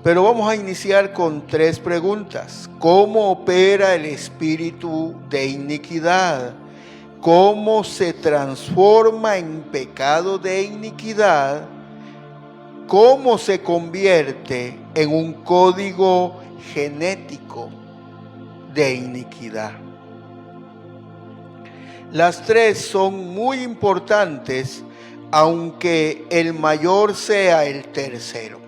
Pero vamos a iniciar con 3 preguntas. ¿Cómo opera el espíritu de iniquidad? ¿Cómo se transforma en pecado de iniquidad? ¿Cómo se convierte en un código genético de iniquidad? Las 3 son muy importantes, aunque el mayor sea el tercero.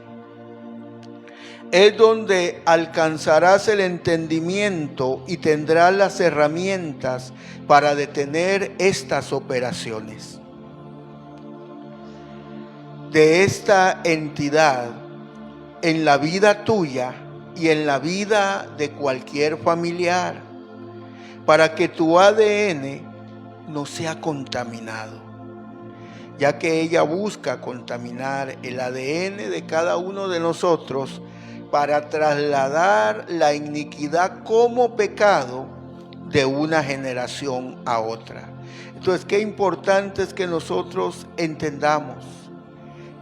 Es donde alcanzarás el entendimiento y tendrás las herramientas para detener estas operaciones de esta entidad en la vida tuya y en la vida de cualquier familiar, para que tu ADN no sea contaminado, ya que ella busca contaminar el ADN de cada uno de nosotros para trasladar la iniquidad como pecado de una generación a otra. Entonces, qué importante es que nosotros entendamos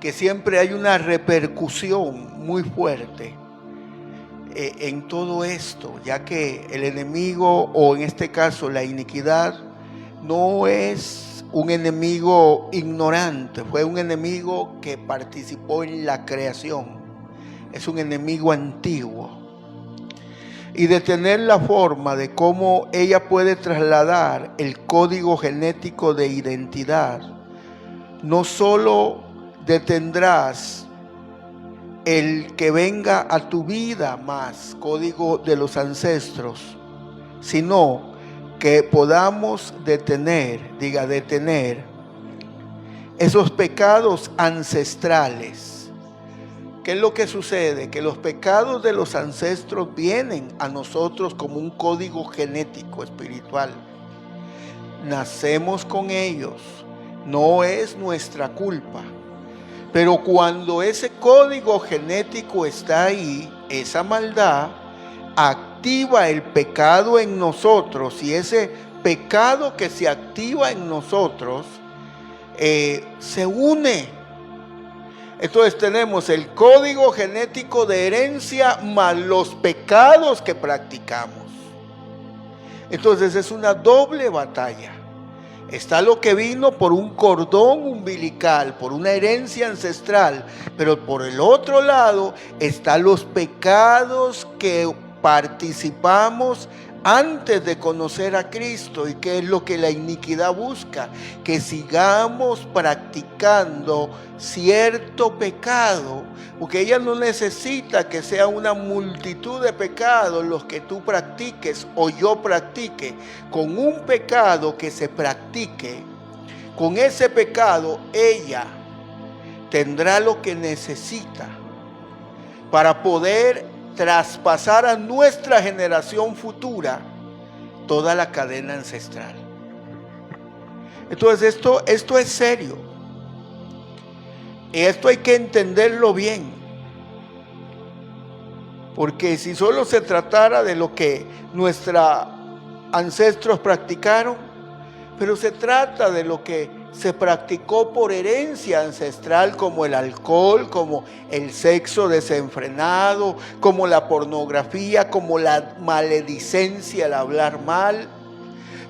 que siempre hay una repercusión muy fuerte en todo esto, ya que el enemigo, o en este caso la iniquidad, no es un enemigo ignorante, fue un enemigo que participó en la creación, es un enemigo antiguo. Y de tener la forma de cómo ella puede trasladar el código genético de identidad, no solo detendrás el que venga a tu vida más código de los ancestros, sino que podamos detener esos pecados ancestrales. ¿Qué es lo que sucede? Que los pecados de los ancestros vienen a nosotros como un código genético espiritual. Nacemos con ellos, no es nuestra culpa. Pero cuando ese código genético está ahí, esa maldad activa el pecado en nosotros, y ese pecado que se activa en nosotros se une. Entonces tenemos el código genético de herencia más los pecados que practicamos. Entonces es una doble batalla. Está lo que vino por un cordón umbilical, por una herencia ancestral, pero por el otro lado están los pecados que participamos antes de conocer a Cristo. ¿Y qué es lo que la iniquidad busca? Que sigamos practicando cierto pecado, porque ella no necesita que sea una multitud de pecados los que tú practiques o yo practique. Con un pecado que se practique, con ese pecado ella tendrá lo que necesita para poder traspasar a nuestra generación futura toda la cadena ancestral. Entonces esto es serio. Y esto hay que entenderlo bien. Porque si solo se tratara de lo que nuestros ancestros practicaron, pero se trata de lo que se practicó por herencia ancestral, como el alcohol, como el sexo desenfrenado, como la pornografía, como la maledicencia, el hablar mal.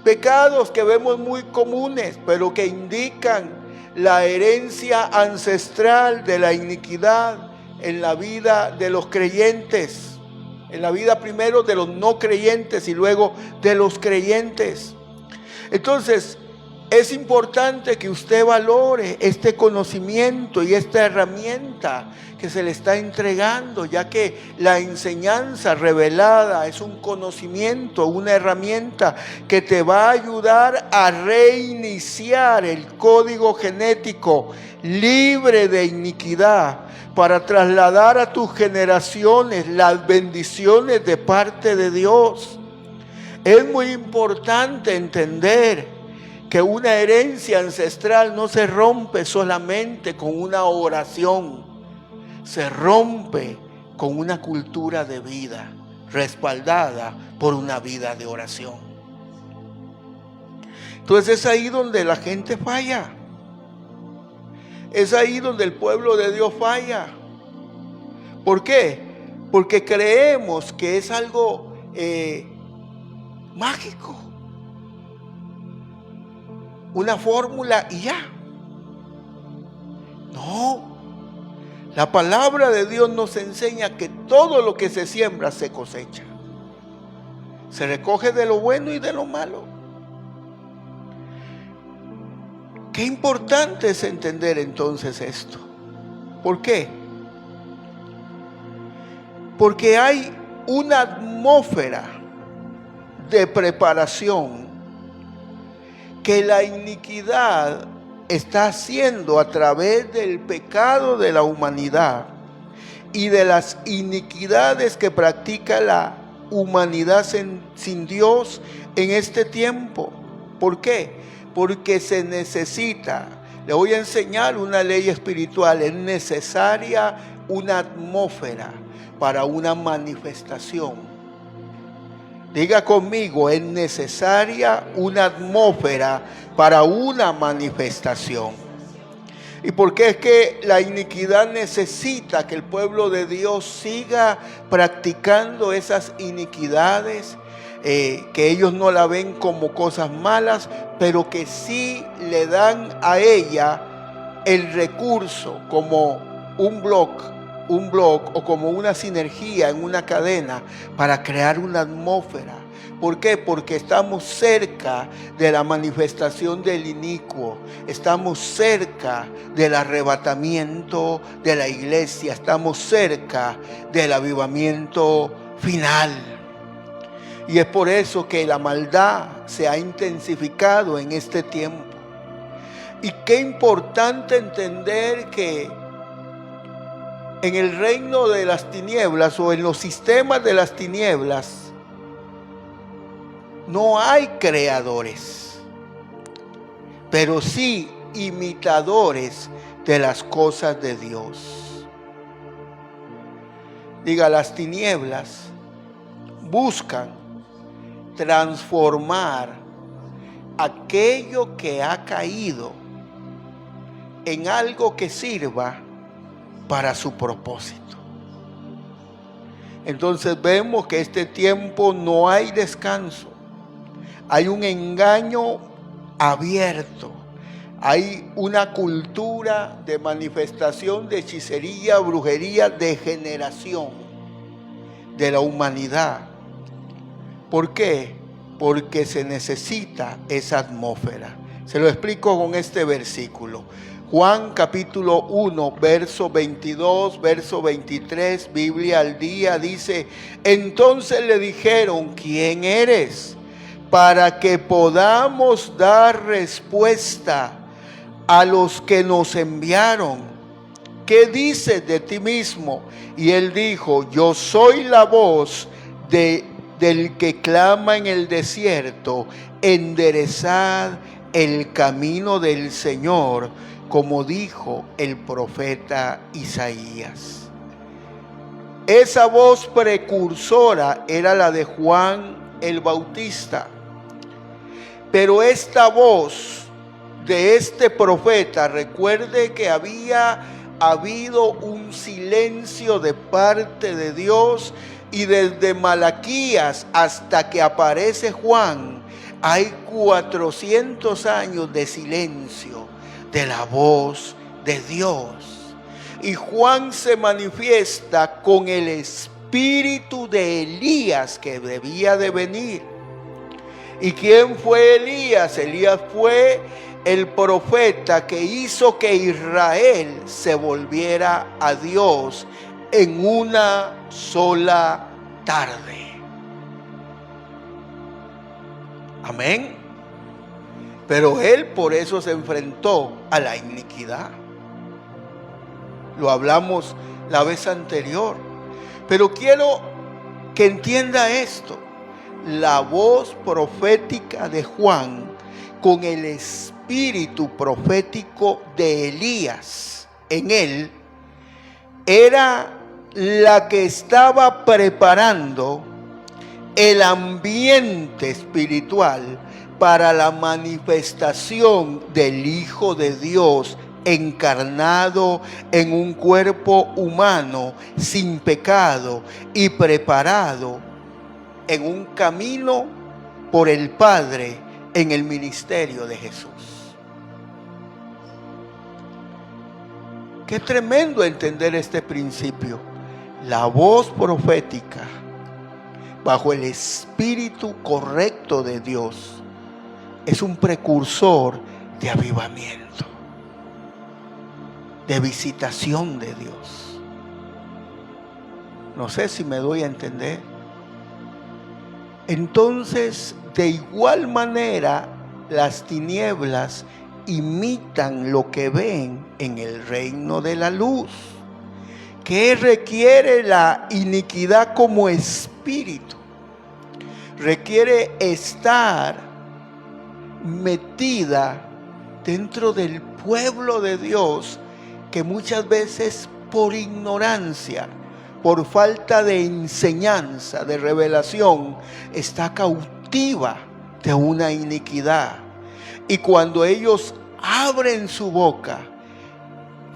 Pecados que vemos muy comunes, pero que indican la herencia ancestral de la iniquidad en la vida de los creyentes, en la vida primero de los no creyentes y luego de los creyentes. Entonces, es importante que usted valore este conocimiento y esta herramienta que se le está entregando, ya que la enseñanza revelada es un conocimiento, una herramienta que te va a ayudar a reiniciar el código genético libre de iniquidad, para trasladar a tus generaciones las bendiciones de parte de Dios. Es muy importante entender que una herencia ancestral no se rompe solamente con una oración, se rompe con una cultura de vida respaldada por una vida de oración. Entonces es ahí donde la gente falla. Es ahí donde el pueblo de Dios falla. ¿Por qué? porque creemos que es algo mágico, una fórmula y ya. No, la palabra de Dios nos enseña que todo lo que se siembra se cosecha. Se recoge de lo bueno y de lo malo. Qué importante es entender entonces esto. ¿Por qué? Porque hay una atmósfera de preparación que la iniquidad está haciendo a través del pecado de la humanidad y de las iniquidades que practica la humanidad sin Dios en este tiempo. ¿Por qué? Porque se necesita, le voy a enseñar una ley espiritual, es necesaria una atmósfera para una manifestación. Diga conmigo, es necesaria una atmósfera para una manifestación. ¿Y por qué es que la iniquidad necesita que el pueblo de Dios siga practicando esas iniquidades? Que ellos no la ven como cosas malas, pero que sí le dan a ella el recurso como un bloque o como una sinergia en una cadena para crear una atmósfera. ¿Por qué? Porque estamos cerca de la manifestación del inicuo, estamos cerca del arrebatamiento de la iglesia, estamos cerca del avivamiento final. Y es por eso que la maldad se ha intensificado en este tiempo. Y qué importante entender que en el reino de las tinieblas o en los sistemas de las tinieblas no hay creadores, pero sí imitadores de las cosas de Dios. Diga, las tinieblas buscan transformar aquello que ha caído en algo que sirva para su propósito. Entonces vemos que este tiempo no hay descanso, hay un engaño abierto, hay una cultura de manifestación de hechicería, brujería, degeneración de la humanidad. ¿Por qué? Porque se necesita esa atmósfera. Se lo explico con este versículo. Juan capítulo 1, verso 22, verso 23, Biblia al día, dice: entonces le dijeron, ¿quién eres? Para que podamos dar respuesta a los que nos enviaron. ¿Qué dices de ti mismo? Y él dijo, yo soy la voz del que clama en el desierto, enderezad el camino del Señor, como dijo el profeta Isaías. Esa voz precursora era la de Juan el Bautista, pero esta voz de este profeta, recuerde que había habido un silencio de parte de Dios, y desde Malaquías hasta que aparece Juan hay 400 años de silencio de la voz de Dios. Y Juan se manifiesta con el espíritu de Elías que debía de venir. ¿Y quién fue Elías? Elías fue el profeta que hizo que Israel se volviera a Dios en una sola tarde. Amén. Pero él por eso se enfrentó a la iniquidad. Lo hablamos la vez anterior. Pero quiero que entienda esto. La voz profética de Juan con el espíritu profético de Elías en él era la que estaba preparando el ambiente espiritual para la manifestación del Hijo de Dios encarnado en un cuerpo humano sin pecado y preparado en un camino por el Padre en el ministerio de Jesús. Qué tremendo entender este principio. La voz profética bajo el espíritu correcto de Dios es un precursor de avivamiento, de visitación de Dios. No sé si me doy a entender. Entonces, de igual manera, las tinieblas imitan lo que ven en el reino de la luz. ¿Qué requiere la iniquidad como espíritu? Requiere estar metida dentro del pueblo de Dios, que muchas veces por ignorancia, por falta de enseñanza, de revelación, está cautiva de una iniquidad. Y cuando ellos abren su boca,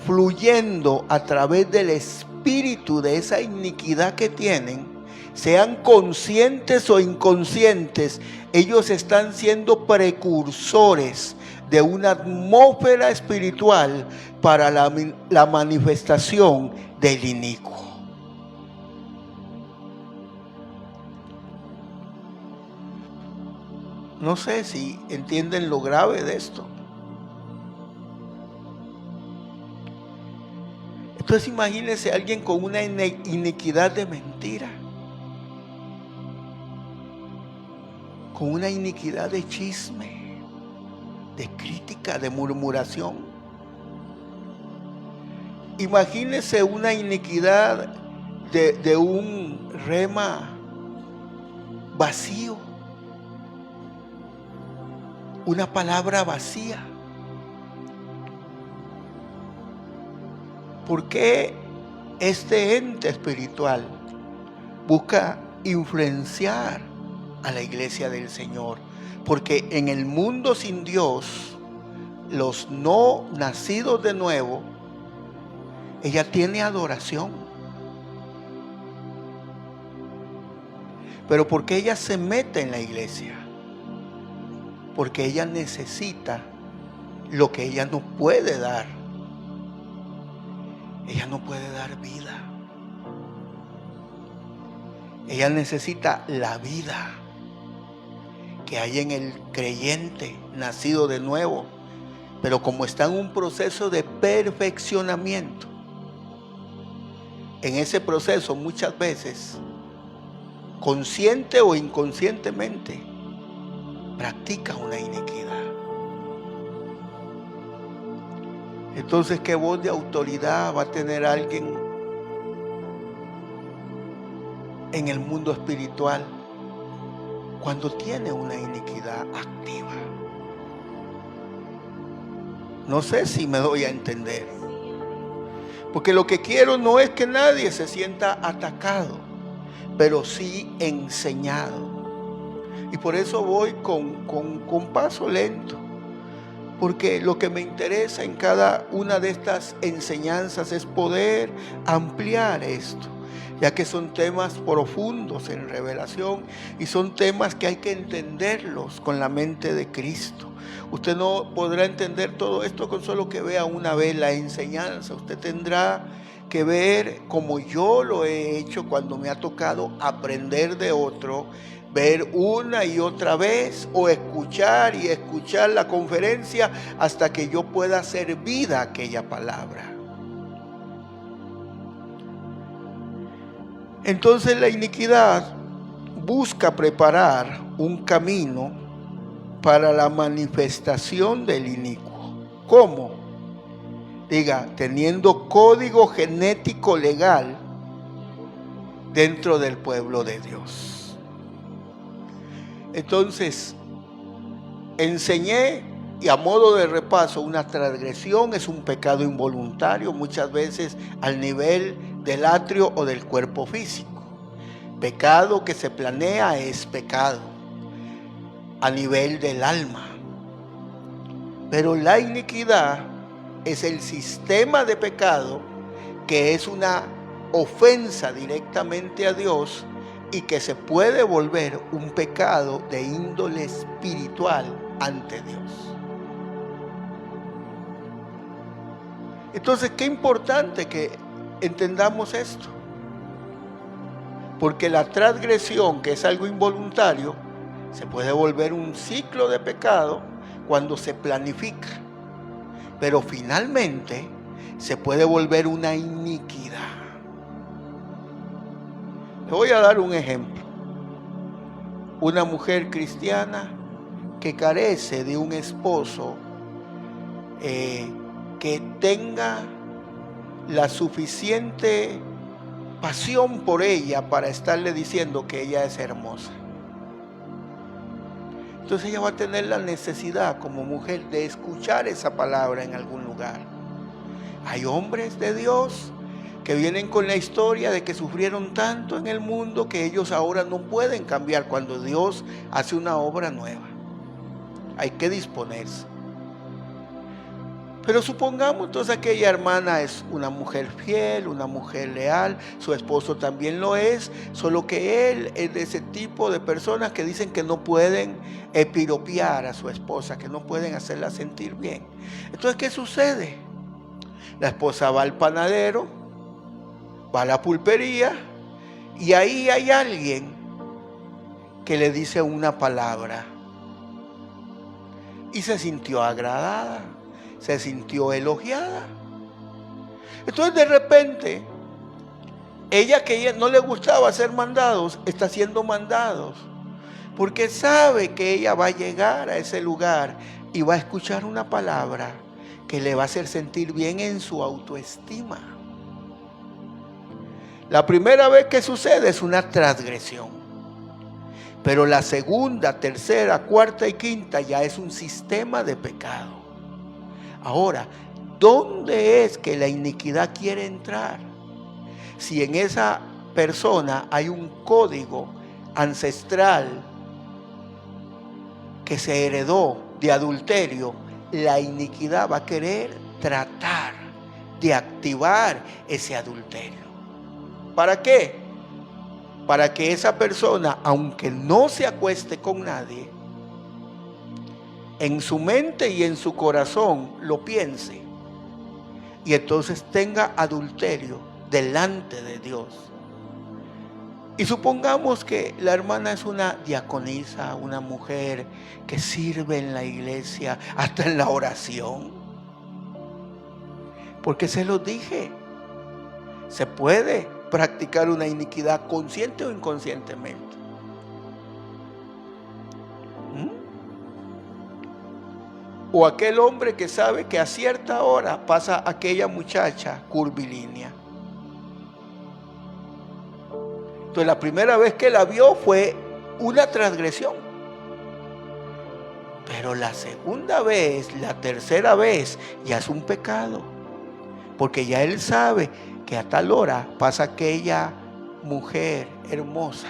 fluyendo a través del espíritu de esa iniquidad que tienen, sean conscientes o inconscientes, ellos están siendo precursores de una atmósfera espiritual para la manifestación del inicuo. No sé si entienden lo grave de esto. Entonces imagínense a alguien con una iniquidad de mentira, con una iniquidad de chisme, de crítica, de murmuración. Imagínense una iniquidad de un rema vacío, una palabra vacía. ¿Por qué este ente espiritual busca influenciar a la iglesia del Señor? Porque en el mundo sin Dios, los no nacidos de nuevo, ella tiene adoración. Pero ¿por qué ella se mete en la iglesia? Porque ella necesita lo que ella no puede dar. Ella no puede dar vida. Ella necesita la vida que hay en el creyente nacido de nuevo. Pero como está en un proceso de perfeccionamiento, en ese proceso muchas veces, consciente o inconscientemente, practica una iniquidad. Entonces, ¿qué voz de autoridad va a tener alguien en el mundo espiritual cuando tiene una iniquidad activa? No sé si me doy a entender. Porque lo que quiero no es que nadie se sienta atacado, pero sí enseñado. Y por eso voy con paso lento. Porque lo que me interesa en cada una de estas enseñanzas es poder ampliar esto, ya que son temas profundos en revelación y son temas que hay que entenderlos con la mente de Cristo. Usted no podrá entender todo esto con solo que vea una vez la enseñanza. Usted tendrá que ver, como yo lo he hecho cuando me ha tocado aprender de otro, ver una y otra vez o escuchar y escuchar la conferencia hasta que yo pueda hacer vida aquella palabra. Entonces la iniquidad busca preparar un camino para la manifestación del inicuo. ¿Cómo? Diga, teniendo código genético legal dentro del pueblo de Dios. Entonces, enseñé, y a modo de repaso, una transgresión es un pecado involuntario, muchas veces al nivel del atrio o del cuerpo físico. Pecado que se planea es pecado a nivel del alma. Pero la iniquidad es el sistema de pecado, que es una ofensa directamente a Dios y que se puede volver un pecado de índole espiritual ante Dios. Entonces, qué importante que entendamos esto. Porque la transgresión, que es algo involuntario, se puede volver un ciclo de pecado cuando se planifica. Pero finalmente se puede volver una iniquidad. Le voy a dar un ejemplo. Una mujer cristiana que carece de un esposo que tenga la suficiente pasión por ella para estarle diciendo que ella es hermosa. Entonces ella va a tener la necesidad como mujer de escuchar esa palabra en algún lugar. Hay hombres de Dios que vienen con la historia de que sufrieron tanto en el mundo que ellos ahora no pueden cambiar cuando Dios hace una obra nueva. Hay que disponerse. Pero supongamos entonces que aquella hermana es una mujer fiel, una mujer leal, su esposo también lo es, solo que él es de ese tipo de personas que dicen que no pueden piropear a su esposa, que no pueden hacerla sentir bien. Entonces, ¿qué sucede? La esposa va al panadero, va a la pulpería y ahí hay alguien que le dice una palabra y se sintió agradada. Se sintió elogiada. Entonces de repente, ella que no le gustaba ser mandados, está siendo mandados. Porque sabe que ella va a llegar a ese lugar y va a escuchar una palabra que le va a hacer sentir bien en su autoestima. La primera vez que sucede es una transgresión. Pero la segunda, tercera, cuarta y quinta ya es un sistema de pecado. Ahora, ¿dónde es que la iniquidad quiere entrar? Si en esa persona hay un código ancestral que se heredó de adulterio, la iniquidad va a querer tratar de activar ese adulterio. ¿Para qué? Para que esa persona, aunque no se acueste con nadie, en su mente y en su corazón lo piense y entonces tenga adulterio delante de Dios. Y supongamos que la hermana es una diaconisa, una mujer que sirve en la iglesia, hasta en la oración. Porque se lo dije, se puede practicar una iniquidad consciente o inconscientemente. O aquel hombre que sabe que a cierta hora pasa aquella muchacha curvilínea. Entonces la primera vez que la vio fue una transgresión. Pero la segunda vez, la tercera vez, ya es un pecado. Porque ya él sabe que a tal hora pasa aquella mujer hermosa,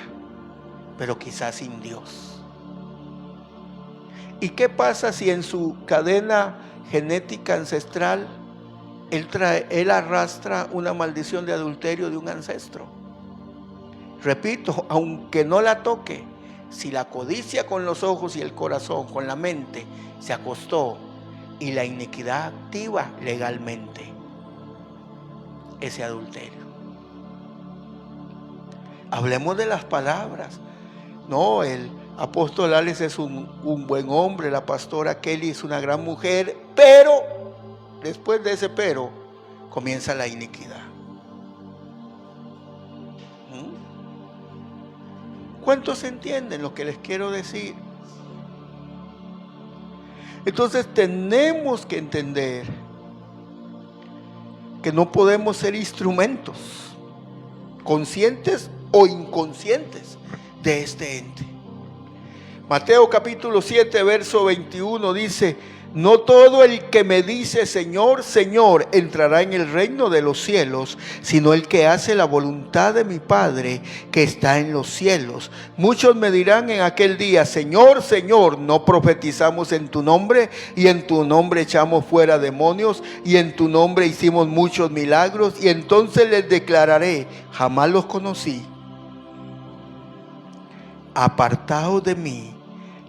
pero quizás sin Dios. ¿Y qué pasa si en su cadena genética ancestral él arrastra una maldición de adulterio de un ancestro? Repito, aunque no la toque, si la codicia con los ojos y el corazón, con la mente, se acostó y la iniquidad activa legalmente ese adulterio. Hablemos de las palabras. No, el apóstol Alex es un buen hombre, la pastora Kelly es una gran mujer, pero después de ese pero comienza la iniquidad. ¿Cuántos entienden lo que les quiero decir? Entonces tenemos que entender que no podemos ser instrumentos, conscientes o inconscientes, de este ente. Mateo capítulo 7, verso 21 dice: No todo el que me dice Señor, Señor, entrará en el reino de los cielos, sino el que hace la voluntad de mi Padre que está en los cielos. Muchos me dirán en aquel día, Señor, Señor, ¿no profetizamos en tu nombre? Y en tu nombre echamos fuera demonios, y en tu nombre hicimos muchos milagros. Y entonces les declararé, jamás los conocí. Apartaos de mí,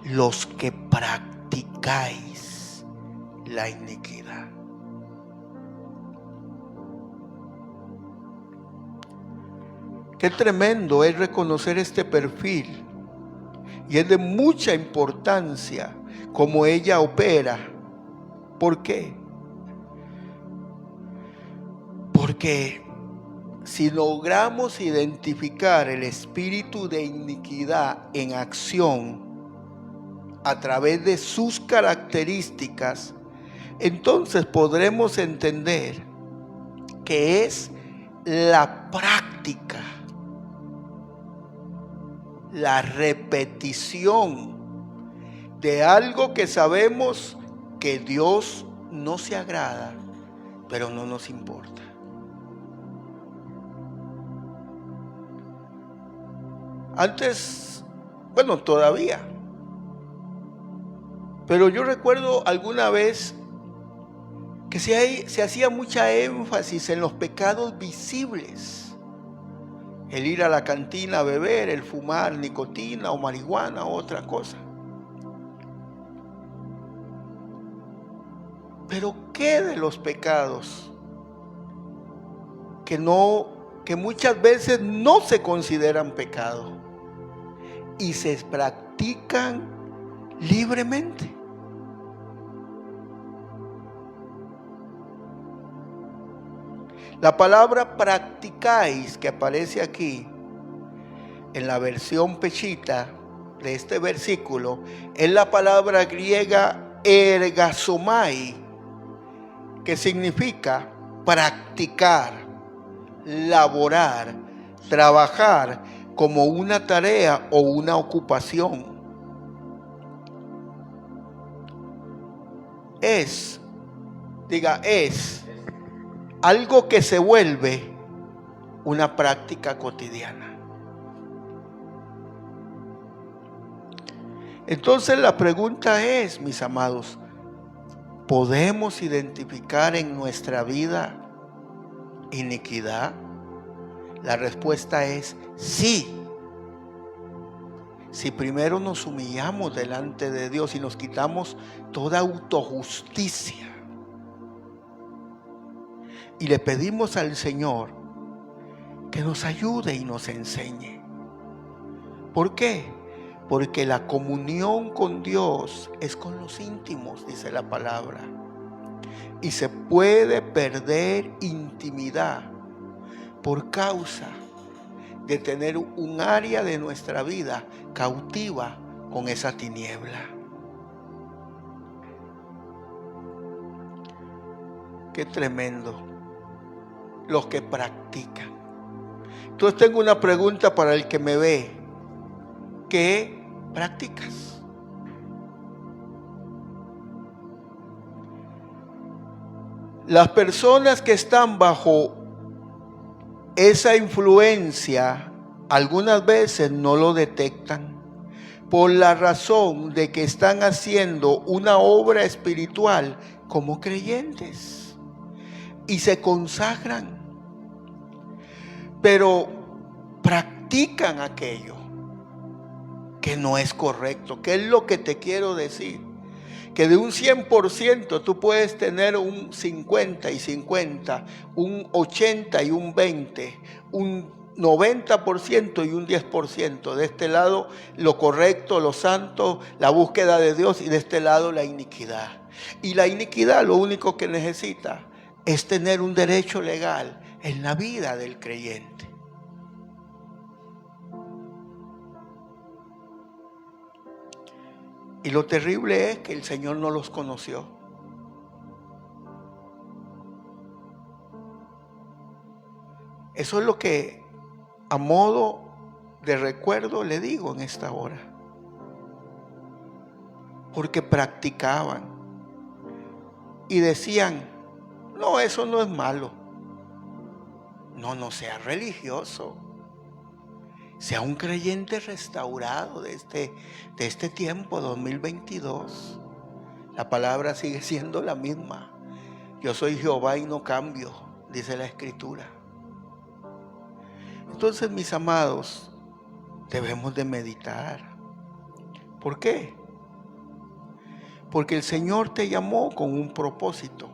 los que practicáis la iniquidad. Qué tremendo es reconocer este perfil, y es de mucha importancia cómo ella opera. ¿Por qué? Porque si logramos identificar el espíritu de iniquidad en acción a través de sus características, entonces podremos entender que es la práctica, la repetición de algo que sabemos que Dios no se agrada, pero no nos importa. Antes, bueno, todavía, pero yo recuerdo alguna vez que se hacía mucha énfasis en los pecados visibles. El ir a la cantina a beber, el fumar nicotina o marihuana o otra cosa. Pero ¿qué de los pecados que muchas veces no se consideran pecado y se practican libremente? La palabra practicáis, que aparece aquí en la versión Peshitta de este versículo, es la palabra griega ergasomai, que significa practicar, laborar, trabajar como una tarea o una ocupación. Es algo que se vuelve una práctica cotidiana. Entonces la pregunta es, mis amados, ¿podemos identificar en nuestra vida iniquidad? La respuesta es sí. Si primero nos humillamos delante de Dios y nos quitamos toda autojusticia y le pedimos al Señor que nos ayude y nos enseñe. ¿Por qué? Porque la comunión con Dios es con los íntimos, dice la palabra. Y se puede perder intimidad por causa de tener un área de nuestra vida cautiva con esa tiniebla. Qué tremendo los que practican. Entonces tengo una pregunta para el que me ve. ¿Qué practicas? Las personas que están bajo esa influencia algunas veces no lo detectan por la razón de que están haciendo una obra espiritual como creyentes y se consagran, pero practican aquello que no es correcto. ¿Qué es lo que te quiero decir? Que de un 100% tú puedes tener un 50 y 50, un 80 y un 20, un 90% y un 10%. De este lado lo correcto, lo santo, la búsqueda de Dios, y de este lado la iniquidad. Y la iniquidad lo único que necesita es tener un derecho legal en la vida del creyente. Y lo terrible es que el Señor no los conoció. Eso es lo que a modo de recuerdo le digo en esta hora. Porque practicaban. y decían, no, eso no es malo. No sea religioso. Sea un creyente restaurado de este tiempo 2022. La palabra sigue siendo la misma. Yo soy Jehová y no cambio, dice la Escritura. Entonces, mis amados, debemos de meditar. ¿Por qué? Porque el Señor te llamó con un propósito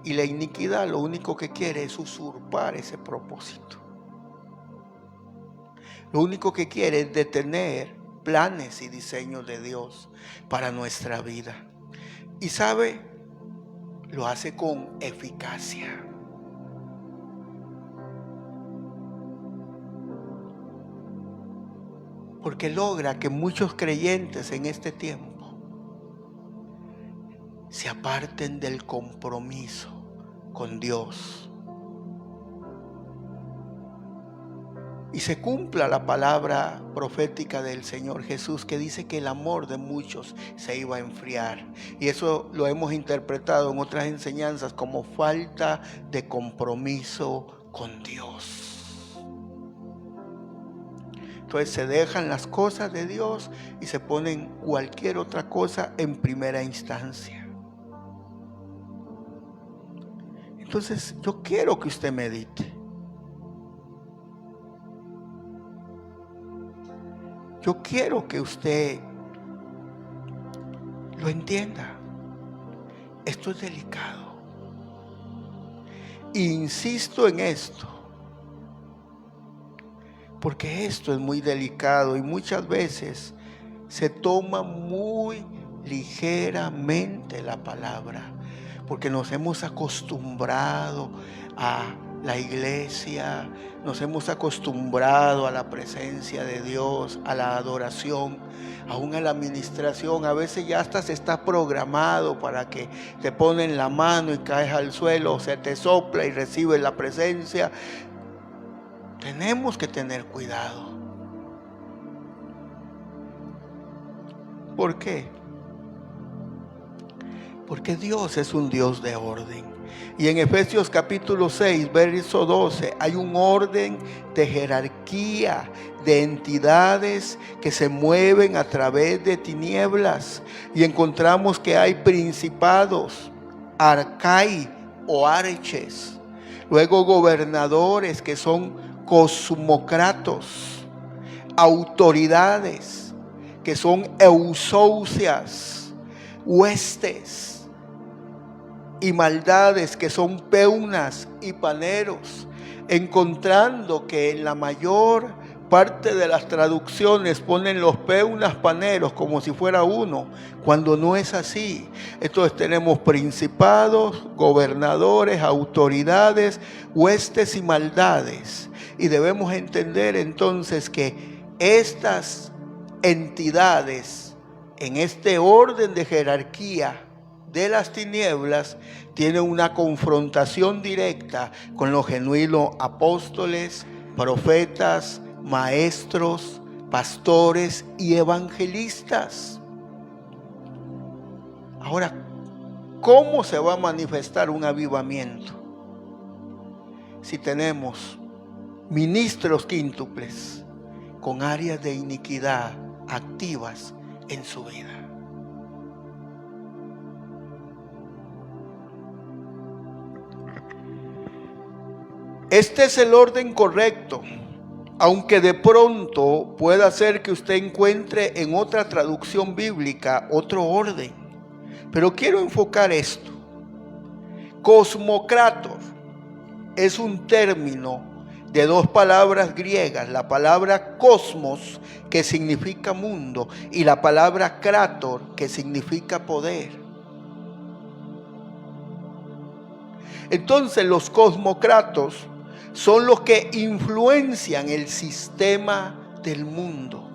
y la iniquidad lo único que quiere es usurpar ese propósito. Lo único que quiere es detener planes y diseños de Dios para nuestra vida. Y sabe, lo hace con eficacia. Porque logra que muchos creyentes en este tiempo se aparten del compromiso con Dios. Y se cumpla la palabra profética del Señor Jesús que dice que el amor de muchos se iba a enfriar. Y eso lo hemos interpretado en otras enseñanzas como falta de compromiso con Dios. Entonces se dejan las cosas de Dios y se ponen cualquier otra cosa en primera instancia. Entonces yo quiero que usted medite. Yo quiero que usted lo entienda. Esto es delicado. Insisto en esto, porque esto es muy delicado y muchas veces se toma muy ligeramente la palabra, porque nos hemos acostumbrado a la iglesia, nos hemos acostumbrado a la presencia de Dios, a la adoración, aún a la administración. A veces ya hasta se está programado para que te ponen la mano y caes al suelo, o se te sopla y recibes la presencia. Tenemos que tener cuidado. ¿Por qué? Porque Dios es un Dios de orden. Y en Efesios capítulo 6, verso 12, hay un orden de jerarquía, de entidades que se mueven a través de tinieblas. Y encontramos que hay principados, arcai o arches. Luego gobernadores que son cosmocratos, autoridades que son eusousias, huestes, y maldades que son peunas y paneros, encontrando que en la mayor parte de las traducciones ponen los peunas paneros como si fuera uno, cuando no es así. Entonces tenemos principados, gobernadores, autoridades, huestes y maldades, y debemos entender entonces que estas entidades en este orden de jerarquía de las tinieblas tiene una confrontación directa con los genuinos apóstoles, profetas, maestros, pastores y evangelistas. Ahora, ¿cómo se va a manifestar un avivamiento? Si tenemos ministros quíntuples con áreas de iniquidad activas en su vida. Este es el orden correcto, aunque de pronto pueda ser que usted encuentre en otra traducción bíblica otro orden. Pero quiero enfocar esto. Cosmocrator es un término de dos palabras griegas, la palabra cosmos, que significa mundo, y la palabra krator, que significa poder. Entonces los cosmocratos son los que influencian el sistema del mundo.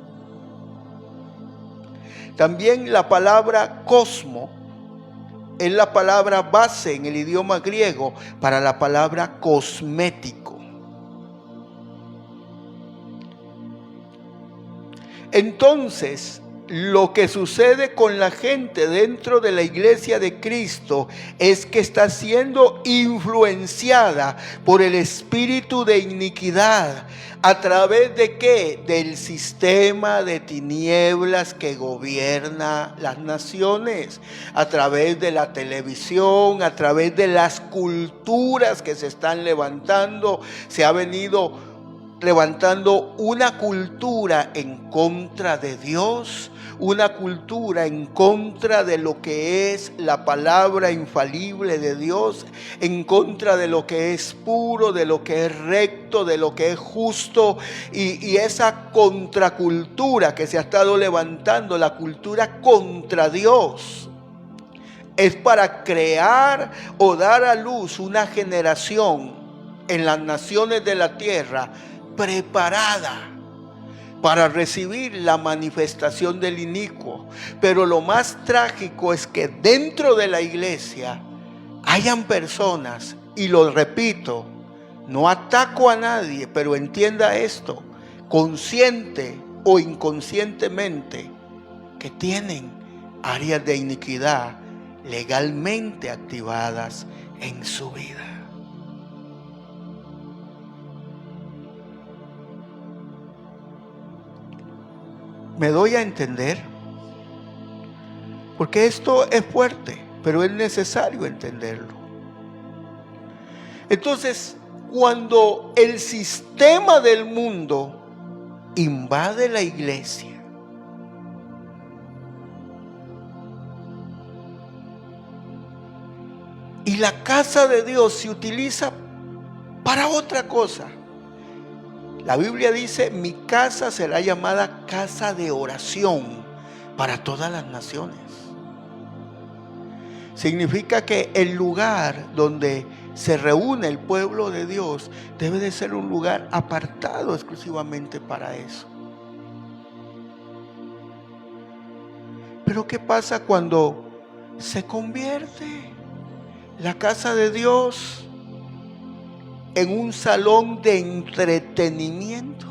También la palabra cosmo es la palabra base en el idioma griego para la palabra cosmético. Entonces, lo que sucede con la gente dentro de la iglesia de Cristo es que está siendo influenciada por el espíritu de iniquidad. ¿A través de qué? Del sistema de tinieblas que gobierna las naciones, a través de la televisión, a través de las culturas que se están levantando. Se ha venido levantando una cultura en contra de Dios, una cultura en contra de lo que es la palabra infalible de Dios, en contra de lo que es puro, de lo que es recto, de lo que es justo, y esa contracultura que se ha estado levantando, la cultura contra Dios, es para crear o dar a luz una generación en las naciones de la tierra preparada para recibir la manifestación del inicuo. Pero lo más trágico es que dentro de la iglesia hayan personas, y lo repito, no ataco a nadie, pero entienda esto, consciente o inconscientemente, que tienen áreas de iniquidad legalmente activadas en su vida. ¿Me doy a entender? Porque esto es fuerte, pero es necesario entenderlo. Entonces, cuando el sistema del mundo invade la iglesia, y la casa de Dios se utiliza para otra cosa. La Biblia dice, mi casa será llamada casa de oración para todas las naciones. Significa que el lugar donde se reúne el pueblo de Dios debe de ser un lugar apartado exclusivamente para eso. Pero ¿qué pasa cuando se convierte la casa de Dios en un salón de entretenimiento,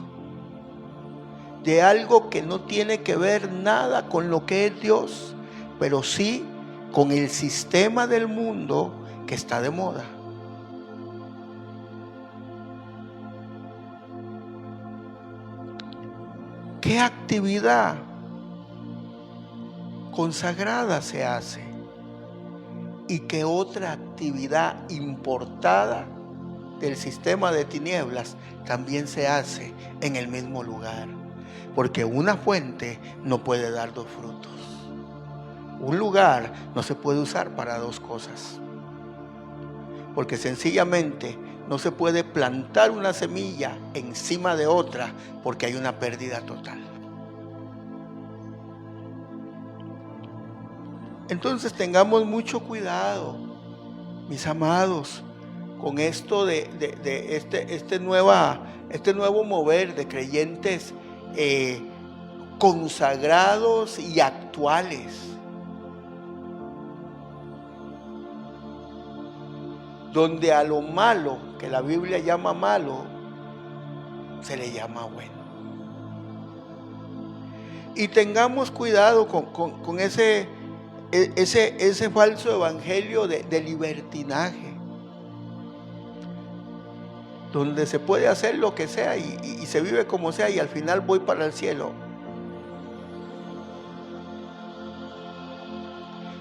de algo que no tiene que ver nada con lo que es Dios, pero sí con el sistema del mundo que está de moda? ¿Qué actividad consagrada se hace? ¿Y qué otra actividad importada del sistema de tinieblas también se hace en el mismo lugar? Porque una fuente no puede dar dos frutos. Un lugar no se puede usar para dos cosas. Porque sencillamente no se puede plantar una semilla encima de otra, porque hay una pérdida total. Entonces tengamos mucho cuidado, mis amados, con esto de este nuevo mover de creyentes consagrados y actuales, donde a lo malo, que la Biblia llama malo, se le llama bueno. Y tengamos cuidado con ese falso evangelio de libertinaje, donde se puede hacer lo que sea y se vive como sea y al final voy para el cielo.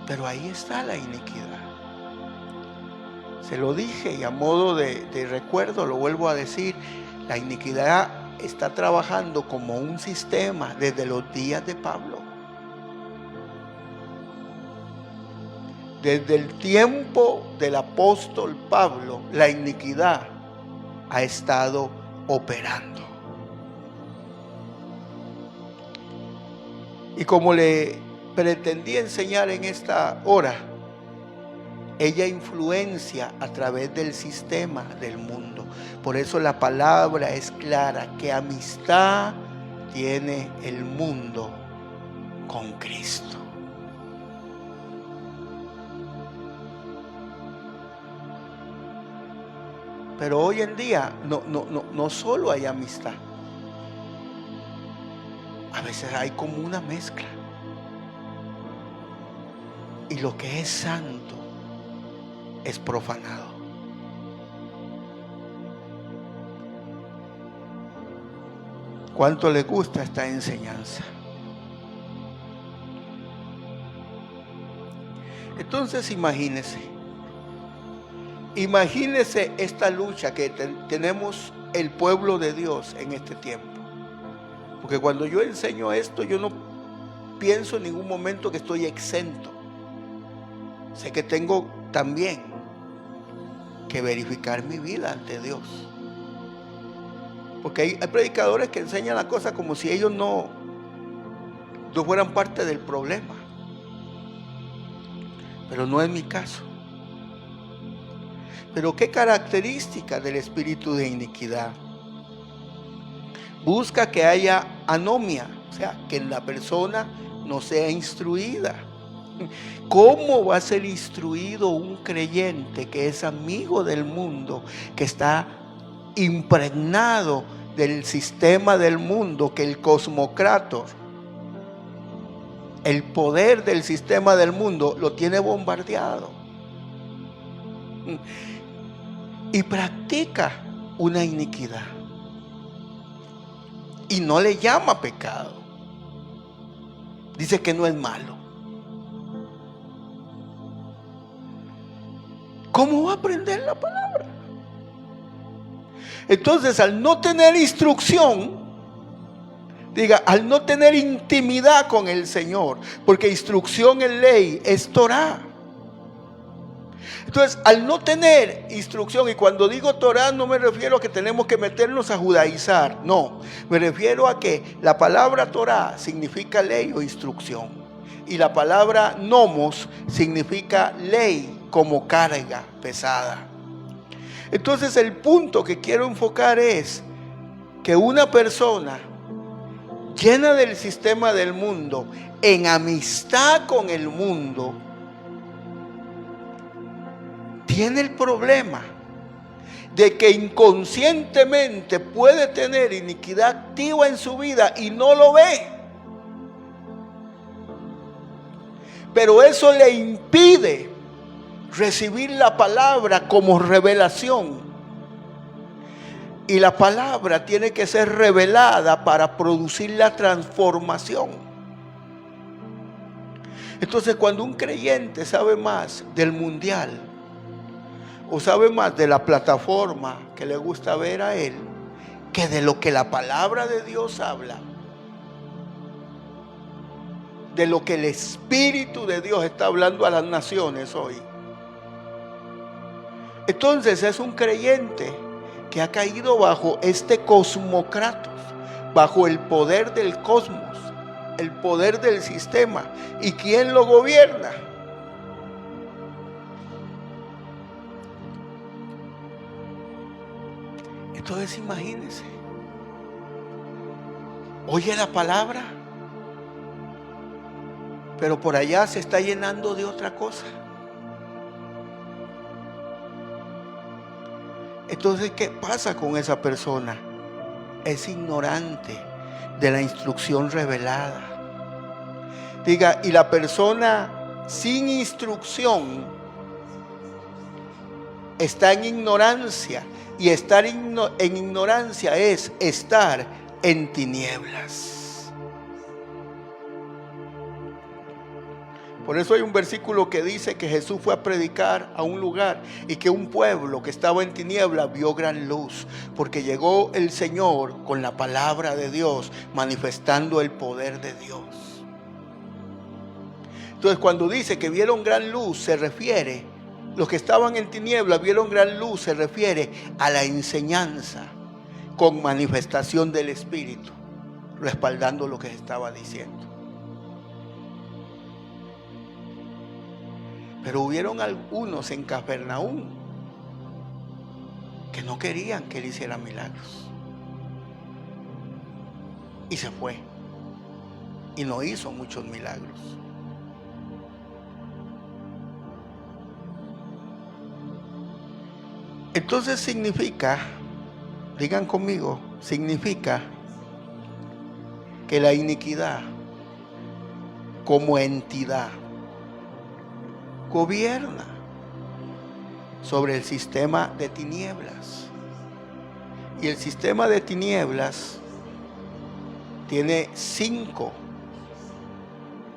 Pero ahí está la iniquidad. Se lo dije y a modo de recuerdo lo vuelvo a decir, la iniquidad está trabajando como un sistema desde los días de Pablo. Desde el tiempo del apóstol Pablo, la iniquidad ha estado operando. Y como le pretendí enseñar en esta hora, ella influencia a través del sistema del mundo. Por eso la palabra es clara, que amistad tiene el mundo con Cristo. Pero hoy en día no solo hay amistad. A veces hay como una mezcla. y lo que es santo es profanado. ¿Cuánto le gusta esta enseñanza? Entonces imagínese esta lucha que tenemos el pueblo de Dios en este tiempo. Porque cuando yo enseño esto, yo no pienso en ningún momento que estoy exento. Sé que tengo también que verificar mi vida ante Dios. Porque hay predicadores que enseñan la cosa como si ellos no fueran parte del problema. Pero no es mi caso. Pero ¿qué característica del espíritu de iniquidad? Busca que haya anomia, o sea, que la persona no sea instruida. ¿Cómo va a ser instruido un creyente que es amigo del mundo, que está impregnado del sistema del mundo, que el cosmocrator, el poder del sistema del mundo, lo tiene bombardeado? Y practica una iniquidad. Y no le llama pecado. Dice que no es malo. ¿Cómo va a aprender la palabra? Entonces, al no tener instrucción, al no tener intimidad con el Señor, porque instrucción en ley es Torah. Entonces, al no tener instrucción, y cuando digo Torah no me refiero a que tenemos que meternos a judaizar, no, me refiero a que la palabra Torah significa ley o instrucción, y la palabra nomos significa ley como carga pesada. Entonces, el punto que quiero enfocar es que una persona llena del sistema del mundo, en amistad con el mundo, tiene el problema de que inconscientemente puede tener iniquidad activa en su vida y no lo ve. Pero eso le impide recibir la palabra como revelación. Y la palabra tiene que ser revelada para producir la transformación. Entonces, cuando un creyente sabe más del mundial, o sabe más de la plataforma que le gusta ver a él, que de lo que la palabra de Dios habla, de lo que el Espíritu de Dios está hablando a las naciones hoy, entonces es un creyente que ha caído bajo este cosmocratos, bajo el poder del cosmos, el poder del sistema. ¿Y quién lo gobierna? Entonces imagínense, oye la palabra, pero por allá se está llenando de otra cosa. Entonces, ¿qué pasa con esa persona? Es ignorante de la instrucción revelada. Y la persona sin instrucción está en ignorancia. Y estar en ignorancia es estar en tinieblas. Por eso hay un versículo que dice que Jesús fue a predicar a un lugar y que un pueblo que estaba en tinieblas vio gran luz, porque llegó el Señor con la palabra de Dios, manifestando el poder de Dios. Entonces, cuando dice que vieron gran luz, se refiere, los que estaban en tinieblas vieron gran luz, se refiere a la enseñanza con manifestación del Espíritu, respaldando lo que se estaba diciendo. Pero hubieron algunos en Capernaum que no querían que él hiciera milagros. Y se fue. Y no hizo muchos milagros. Entonces significa, digan conmigo, significa que la iniquidad como entidad gobierna sobre el sistema de tinieblas. Y el sistema de tinieblas tiene 5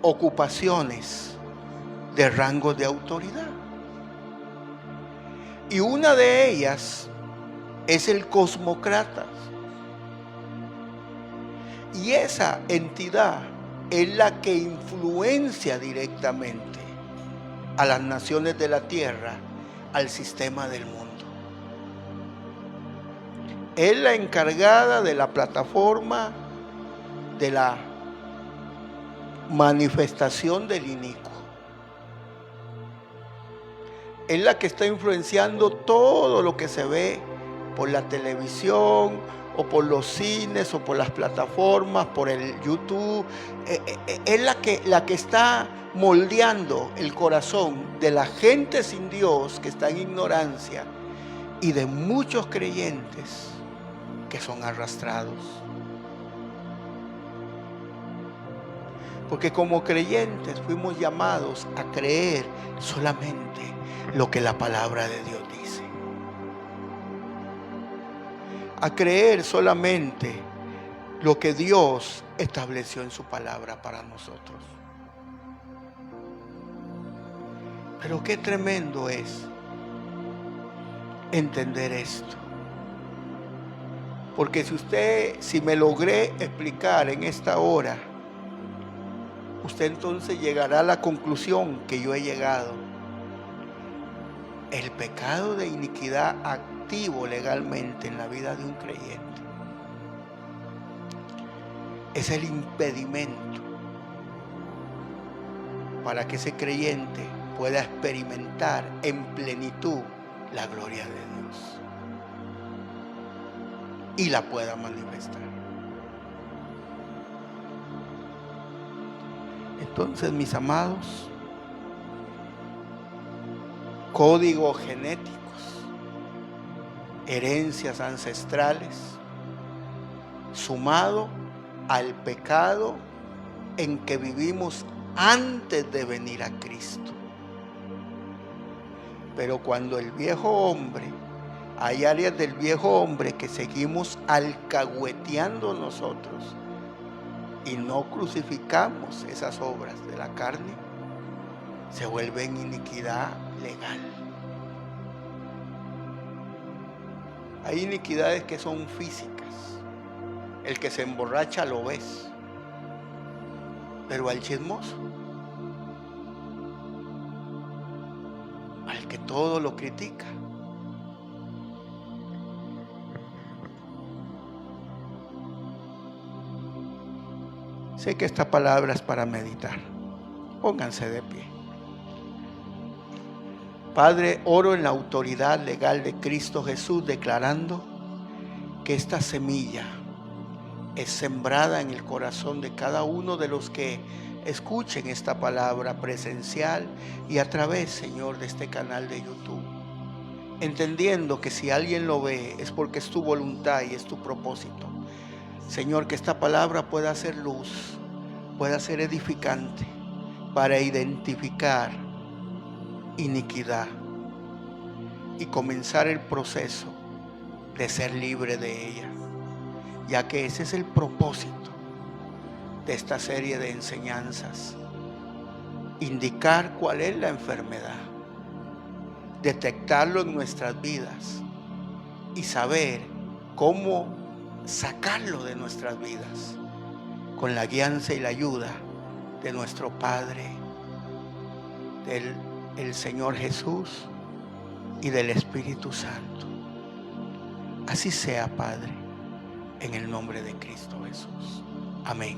ocupaciones de rangos de autoridad. Y una de ellas es el cosmócrata. Y esa entidad es la que influencia directamente a las naciones de la tierra, al sistema del mundo. Es la encargada de la plataforma de la manifestación del inicuo. Es la que está influenciando todo lo que se ve por la televisión, o por los cines, o por las plataformas, por el YouTube. Es la que está moldeando el corazón de la gente sin Dios que está en ignorancia y de muchos creyentes que son arrastrados. Porque como creyentes fuimos llamados a creer solamente lo que la palabra de Dios dice. A creer solamente lo que Dios estableció en su palabra para nosotros. Pero qué tremendo es entender esto. Porque si me logré explicar en esta hora, usted entonces llegará a la conclusión que yo he llegado. El pecado de iniquidad activo legalmente en la vida de un creyente es el impedimento para que ese creyente pueda experimentar en plenitud la gloria de Dios y la pueda manifestar. Entonces, mis amados, códigos genéticos, herencias ancestrales, sumado al pecado en que vivimos antes de venir a Cristo. Pero cuando el viejo hombre, hay áreas del viejo hombre que seguimos alcahueteando nosotros y no crucificamos esas obras de la carne, se vuelven iniquidad legal. Hay iniquidades que son físicas. El que se emborracha lo ves, pero al chismoso, al que todo lo critica, sé que esta palabra es para meditar. Pónganse de pie. Padre, oro en la autoridad legal de Cristo Jesús, declarando que esta semilla es sembrada en el corazón de cada uno de los que escuchen esta palabra presencial y a través, Señor, de este canal de YouTube. Entendiendo que si alguien lo ve es porque es tu voluntad y es tu propósito. Señor, que esta palabra pueda ser luz, pueda ser edificante para identificar iniquidad y comenzar el proceso de ser libre de ella, ya que ese es el propósito de esta serie de enseñanzas: indicar cuál es la enfermedad, detectarlo en nuestras vidas y saber cómo sacarlo de nuestras vidas con la guianza y la ayuda de nuestro Padre, del Señor Jesús y del Espíritu Santo. Así sea, Padre, en el nombre de Cristo Jesús. Amén.